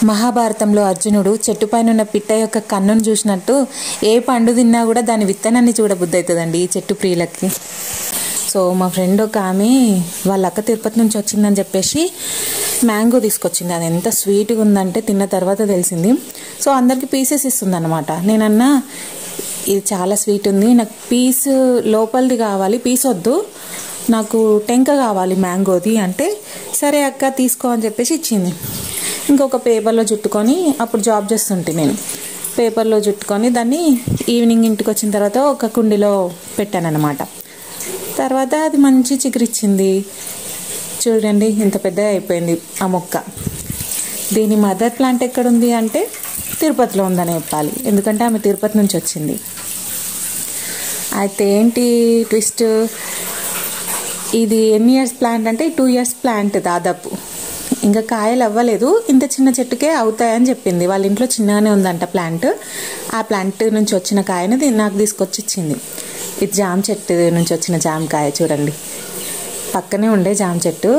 మహాభారతంలో అర్జునుడు చెట్టుపైన ఉన్న పిట్ట యొక్క కన్నును చూసినట్టు ఏ పండు తిన్నా కూడా దాని విత్తనాన్ని చూడబుద్ధి అవుతుందండి ఈ చెట్టు ప్రియులకి. సో మా ఫ్రెండ్ ఒక ఆమె వాళ్ళ అక్క తిరుపతి నుంచి వచ్చిందని చెప్పేసి మ్యాంగో తీసుకొచ్చింది. అది ఎంత స్వీట్గా ఉందంటే తిన్న తర్వాత తెలిసింది. సో అందరికి పీసెస్ ఇస్తుంది అనమాట. నేనన్నా ఇది చాలా స్వీట్ ఉంది, నాకు పీస్ లోపలిది కావాలి, పీస్ వద్దు, నాకు టెంక కావాలి మ్యాంగోది అంటే, సరే అక్క తీసుకో అని చెప్పేసి ఇచ్చింది. ఇంకొక పేపర్లో చుట్టుకొని, అప్పుడు జాబ్ చేస్తుంటే నేను పేపర్లో చుట్టుకొని దాన్ని ఈవినింగ్ ఇంటికి వచ్చిన తర్వాత ఒక కుండీలో పెట్టాను అనమాట. తర్వాత అది మంచి చిగురిచ్చింది. చూడండి ఇంత పెద్దగా అయిపోయింది ఆ మొక్క. దీని మదర్ ప్లాంట్ ఎక్కడుంది అంటే తిరుపతిలో ఉందని చెప్పాలి, ఎందుకంటే ఆమె తిరుపతి నుంచి వచ్చింది. అయితే ఏంటి ట్విస్ట్, ఇది ఎన్ని ఇయర్స్ ప్లాంట్ అంటే 2 years ప్లాంట్ దాదాపు. ఇంకా కాయలు అవ్వలేదు, ఇంత చిన్న చెట్టుకే అవుతాయని చెప్పింది. వాళ్ళ ఇంట్లో చిన్నగానే ఉందంట ప్లాంట్. ఆ ప్లాంట్ నుంచి వచ్చిన కాయను నాకు తీసుకొచ్చి ఇచ్చింది. ఇది జామ చెట్టు నుంచి వచ్చిన జామకాయ చూడండి, పక్కనే ఉండే జామ చెట్టు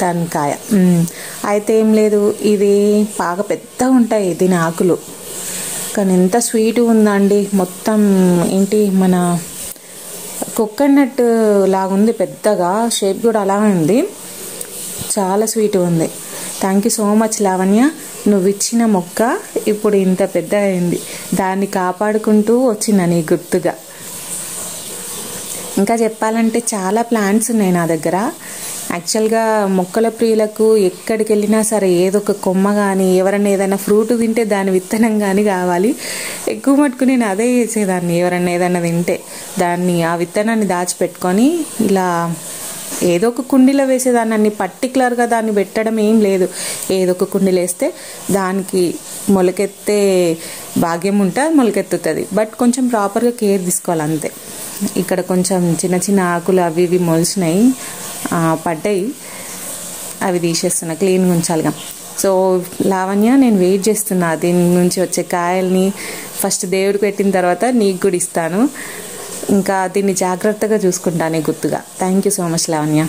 దాని కాయ. అయితే ఏం లేదు, ఇది బాగా పెద్దగా ఉంటాయి దీని ఆకులు, కానీ ఎంత స్వీట్ ఉందండి. మొత్తం ఏంటి మన కోకోనట్ లాగుంది, పెద్దగా షేప్ కూడా అలాగే ఉంది, చాలా స్వీట్ ఉంది. Thank you so much Lavanya, నువ్వు ఇచ్చిన మొక్క ఇప్పుడు ఇంత పెద్దగా అయింది, దాన్ని కాపాడుకుంటూ వచ్చిన నీ గుర్తుగా. ఇంకా చెప్పాలంటే చాలా ప్లాంట్స్ ఉన్నాయి నా దగ్గర. యాక్చువల్గా మొక్కల ప్రియులకు ఎక్కడికి వెళ్ళినా సరే ఏదో ఒక కొమ్మ కానీ, ఎవరైనా ఏదైనా ఫ్రూట్ తింటే దాని విత్తనం కానీ కావాలి. ఎక్కువ మటుకు నేను అదే చేసేదాన్ని. ఎవరైనా ఏదైనా తింటే దాన్ని ఆ విత్తనాన్ని దాచిపెట్టుకొని ఇలా ఏదో ఒక కుండీలో వేసేదాన్ని. అన్ని పర్టికులర్గా దాన్ని పెట్టడం ఏం లేదు, ఏదో ఒక కుండీలో వేస్తే దానికి మొలకెత్తే భాగ్యం ఉంటే మొలకెత్తుతుంది. బట్ కొంచెం ప్రాపర్గా కేర్ తీసుకోవాలి అంతే. ఇక్కడ కొంచెం చిన్న చిన్న ఆకులు అవి ఇవి మొలిచినాయి, పడ్డాయి, అవి తీసేస్తున్నా, క్లీన్గా ఉంచాలిగా. సో లావణ్య, నేను వెయిట్ చేస్తున్నా దీని నుంచి వచ్చే కాయల్ని. ఫస్ట్ దేవుడికి పెట్టిన తర్వాత నీకు కూడా ఇస్తాను. ఇంకా దీన్ని జాగ్రత్తగా చూసుకుంటాను గుర్తుగా. Thank you so much Lavanya.